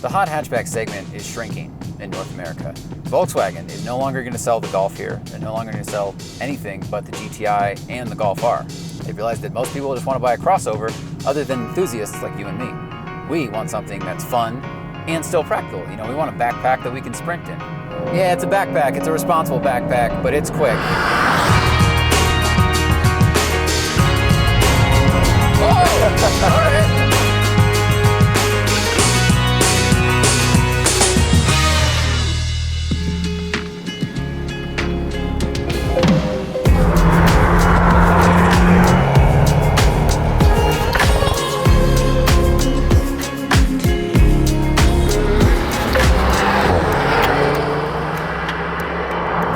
The hot hatchback segment is shrinking in North America. Volkswagen is no longer going to sell the Golf here. They're no longer going to sell anything but the GTI and the Golf R. They realized that most people just want to buy a crossover other than enthusiasts like you and me. We want something that's fun and still practical. You know, we want a backpack that we can sprint in. Yeah, it's a backpack. It's a responsible backpack, but it's quick. Oh, all right.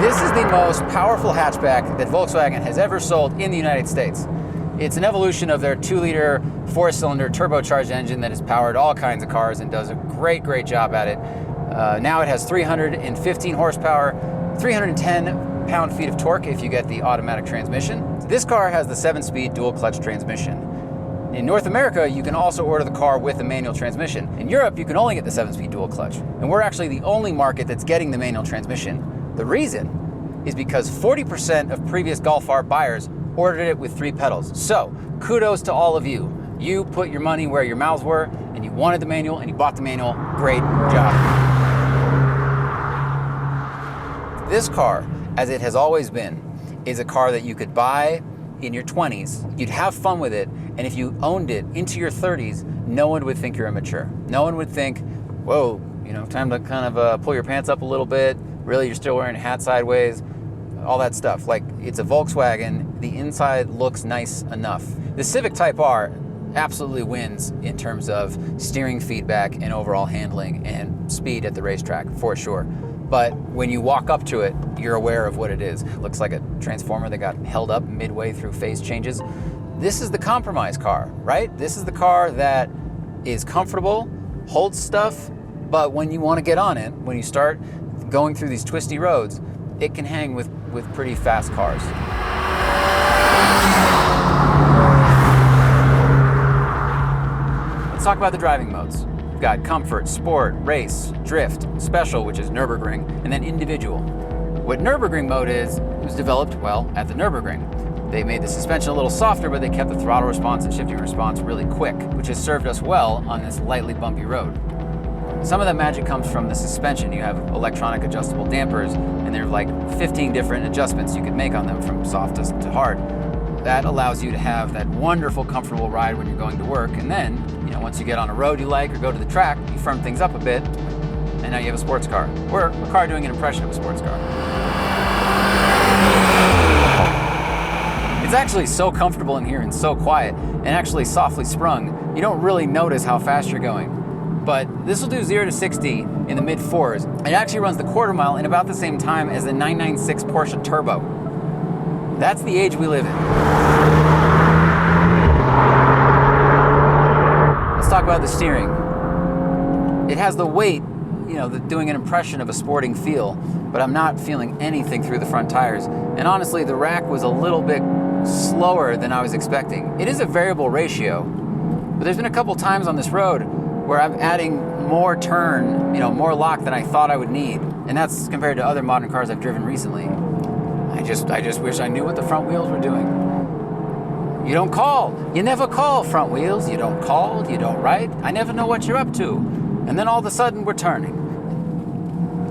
This is the most powerful hatchback that Volkswagen has ever sold in the United States. It's an evolution of their 2-liter, 4-cylinder turbocharged engine that has powered all kinds of cars and does a great job at it. Now it has 315 horsepower, 310 pound-feet of torque if you get the automatic transmission. This car has the 7-speed dual-clutch transmission. In North America, you can also order the car with the manual transmission. In Europe, you can only get the 7-speed dual-clutch. And we're actually the only market that's getting the manual transmission. The reason is because 40% of previous Golf R buyers ordered it with 3 pedals. So, kudos to all of you. You put your money where your mouths were, and you wanted the manual, and you bought the manual. Great job. This car, as it has always been, is a car that you could buy in your 20s, you'd have fun with it, and if you owned it into your 30s, no one would think you're immature. No one would think, whoa, you know, time to kind of pull your pants up a little bit. Really, you're still wearing a hat sideways, all that stuff. Like, it's a Volkswagen, the inside looks nice enough. The Civic Type R absolutely wins in terms of steering feedback and overall handling and speed at the racetrack, for sure. But when you walk up to it, you're aware of what it is. It looks like a transformer that got held up midway through phase changes. This is the compromise car, right? This is the car that is comfortable, holds stuff, but when you want to get on it, when you start going through these twisty roads, it can hang with pretty fast cars. Let's talk about the driving modes. We've got comfort, sport, race, drift, special, which is Nürburgring, and then individual. What Nürburgring mode is, it was developed, well, at the Nürburgring. They made the suspension a little softer, but they kept the throttle response and shifting response really quick, which has served us well on this lightly bumpy road. Some of that magic comes from the suspension. You have electronic adjustable dampers, and there are like 15 different adjustments you could make on them from softest to hard. That allows you to have that wonderful, comfortable ride when you're going to work, and then, you know, once you get on a road you like or go to the track, you firm things up a bit, and now you have a sports car, or a car doing an impression of a sports car. It's actually so comfortable in here and so quiet, and actually softly sprung, you don't really notice how fast you're going. But this will do 0 to 60 in the mid-4s. It actually runs the quarter mile in about the same time as the 996 Porsche Turbo. That's the age we live in. Let's talk about the steering. It has the weight, you know, doing an impression of a sporting feel, but I'm not feeling anything through the front tires. And honestly, the rack was a little bit slower than I was expecting. It is a variable ratio, but there's been a couple times on this road where I'm adding more turn, you know, more lock than I thought I would need. And that's compared to other modern cars I've driven recently. I just wish I knew what the front wheels were doing. You don't call. You never call, front wheels. You don't call, you don't write. I never know what you're up to. And then all of a sudden we're turning.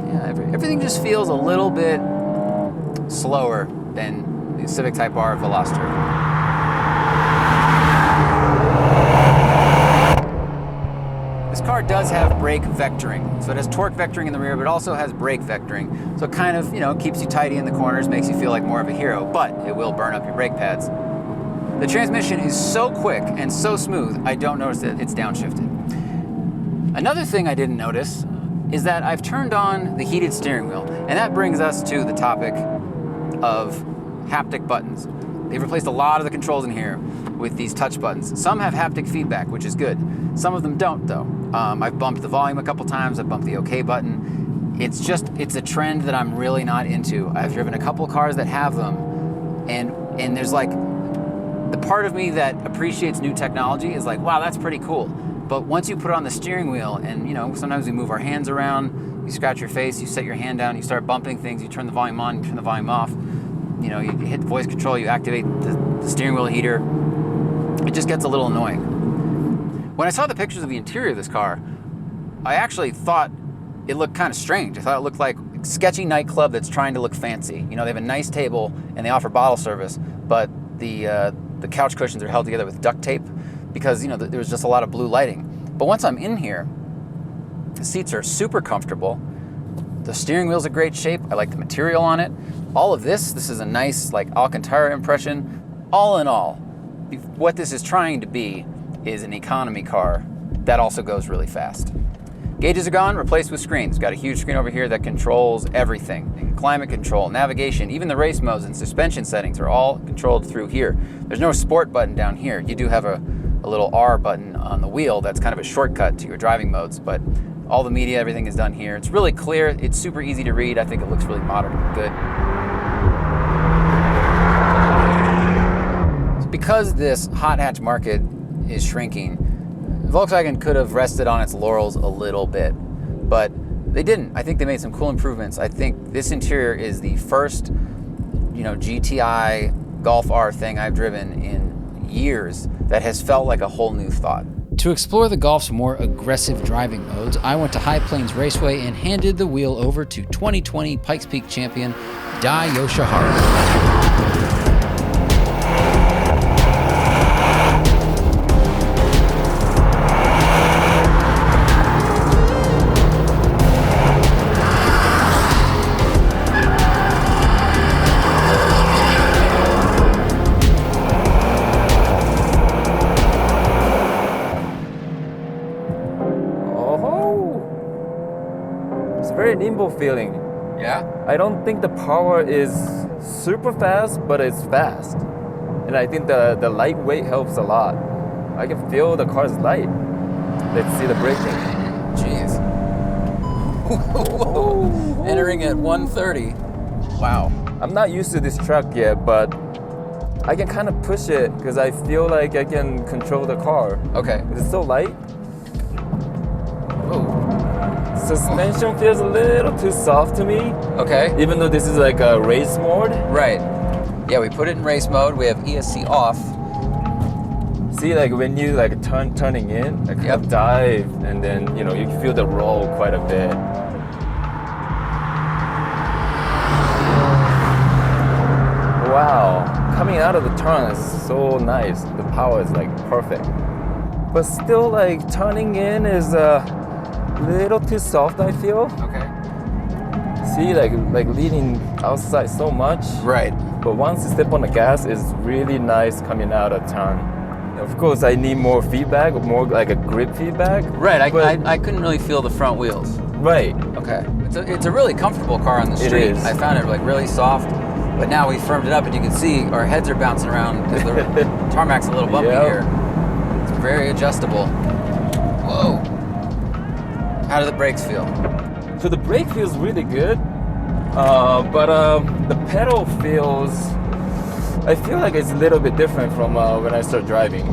Yeah, everything just feels a little bit slower than the Civic Type R Veloster. This car does have brake vectoring. So it has torque vectoring in the rear, but it also has brake vectoring. So it kind of, you know, keeps you tidy in the corners, makes you feel like more of a hero, but it will burn up your brake pads. The transmission is so quick and so smooth, I don't notice that it's downshifted. Another thing I didn't notice is that I've turned on the heated steering wheel, and that brings us to the topic of haptic buttons. They've replaced a lot of the controls in here with these touch buttons. Some have haptic feedback, which is good. Some of them don't, though. I've bumped the volume a couple times. I've bumped the OK button. It's a trend that I'm really not into. I've driven a couple cars that have them, and there's like, the part of me that appreciates new technology is like, wow, that's pretty cool. But once you put it on the steering wheel, and sometimes we move our hands around, you scratch your face, you set your hand down, you start bumping things, you turn the volume on, you turn the volume off, you hit the voice control, you activate the steering wheel heater. It just gets a little annoying. When I saw the pictures of the interior of this car, I actually thought it looked kind of strange. I thought it looked like a sketchy nightclub that's trying to look fancy. They have a nice table and they offer bottle service, but the couch cushions are held together with duct tape because there was just a lot of blue lighting. But once I'm in here, the seats are super comfortable. The steering wheel's a great shape. I like the material on it. All of this is a nice Alcantara impression. All in all, what this is trying to be is an economy car that also goes really fast. Gauges are gone, replaced with screens. Got a huge screen over here that controls everything. Climate control, navigation, even the race modes and suspension settings are all controlled through here. There's no sport button down here. You do have a little R button on the wheel that's kind of a shortcut to your driving modes, but all the media, everything is done here. It's really clear. It's super easy to read. I think it looks really modern and good. Because this hot hatch market is shrinking, Volkswagen could have rested on its laurels a little bit, but they didn't. I think they made some cool improvements. I think this interior is the first, GTI Golf R thing I've driven in years that has felt like a whole new thought. To explore the Golf's more aggressive driving modes, I went to High Plains Raceway and handed the wheel over to 2020 Pikes Peak champion Yoshihara. Very nimble feeling. Yeah? I don't think the power is super fast, but it's fast. And I think the lightweight helps a lot. I can feel the car's light. Let's see the braking. Jeez. Entering at 130. Wow. I'm not used to this truck yet, but I can kind of push it because I feel like I can control the car. Okay. It's so light. Whoa. Suspension feels a little too soft to me. Okay. Even though this is like a race mode. Right. Yeah, we put it in race mode. We have ESC off. See, when you turning in, Yep. dive, and then you feel the roll quite a bit. Wow, coming out of the turn is so nice. The power is perfect, but still turning in is little too soft, I feel. Okay. See, leaning outside so much. Right. But once you step on the gas, it's really nice coming out of turn. Of course, I need more feedback, more like a grip feedback. Right. I couldn't really feel the front wheels. Right. Okay. It's a really comfortable car on the street. It is. I found it really soft, but now we firmed it up, and you can see our heads are bouncing around because the tarmac's a little bumpy here. It's very adjustable. Whoa. How do the brakes feel? So the brake feels really good, but the pedal feels, I feel like it's a little bit different from when I start driving.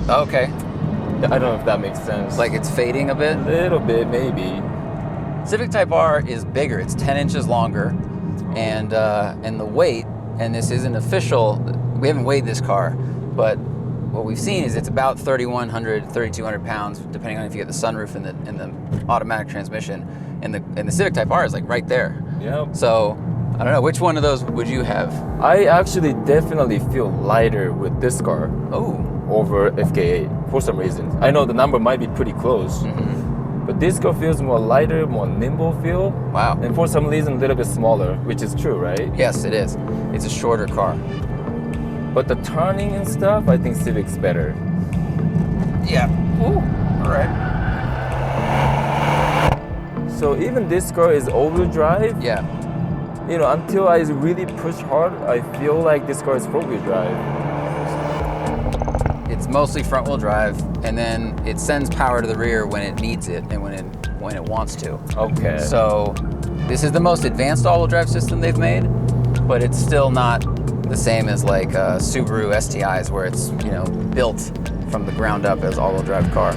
Okay. I don't know if that makes sense. Like it's fading a bit? A little bit, maybe. Civic Type R is bigger. It's 10 inches longer, and the weight, and this isn't official, we haven't weighed this car, but what we've seen is it's about 3,100, 3,200 pounds, depending on if you get the sunroof and the automatic transmission. And the Civic Type R is right there. Yep. So I don't know, which one of those would you have? I actually definitely feel lighter with this car over FK8 for some reason. I know the number might be pretty close, but this car feels more lighter, more nimble feel. Wow. And for some reason a little bit smaller, which is true, right? Yes, it is. It's a shorter car. But the turning and stuff, I think Civic's better. Yeah. Ooh. All right. So even this car is all-wheel drive. Yeah. Until I really push hard, I feel like this car is four-wheel drive. It's mostly front-wheel drive, and then it sends power to the rear when it needs it and when it wants to. Okay. So this is the most advanced all-wheel drive system they've made, but it's still not the same as Subaru STIs, where it's built from the ground up as all-wheel drive car.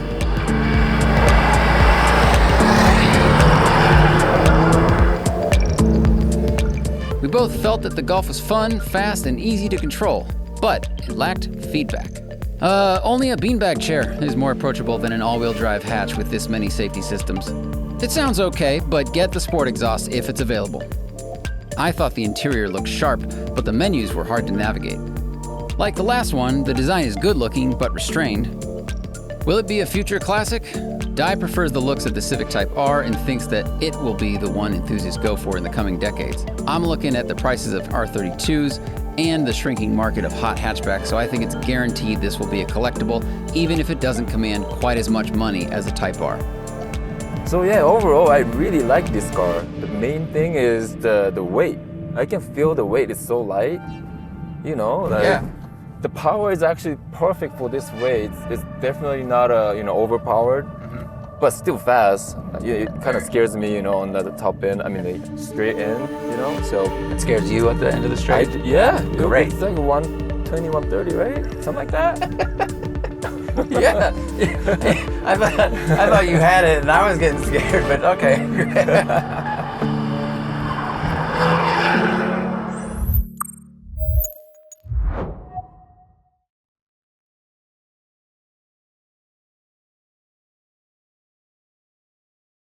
We both felt that the Golf was fun, fast, and easy to control, but it lacked feedback. Only a beanbag chair is more approachable than an all-wheel drive hatch with this many safety systems. It sounds okay, but get the sport exhaust if it's available. I thought the interior looked sharp, but the menus were hard to navigate. Like the last one, the design is good looking but restrained. Will it be a future classic? Dai prefers the looks of the Civic Type R and thinks that it will be the one enthusiasts go for in the coming decades. I'm looking at the prices of R32s and the shrinking market of hot hatchbacks, so I think it's guaranteed this will be a collectible, even if it doesn't command quite as much money as a Type R. So yeah, overall, I really like this car. The main thing is the weight. I can feel the weight is so light. You know, like, the power is actually perfect for this weight. It's definitely not overpowered, but still fast. It kind of scares me, on the top end. I mean, the straight end, So It scares you at the end of the straight? Yeah, Great. It's like 120, 130, right? Something like that. Yeah. I thought you had it and I was getting scared, but okay.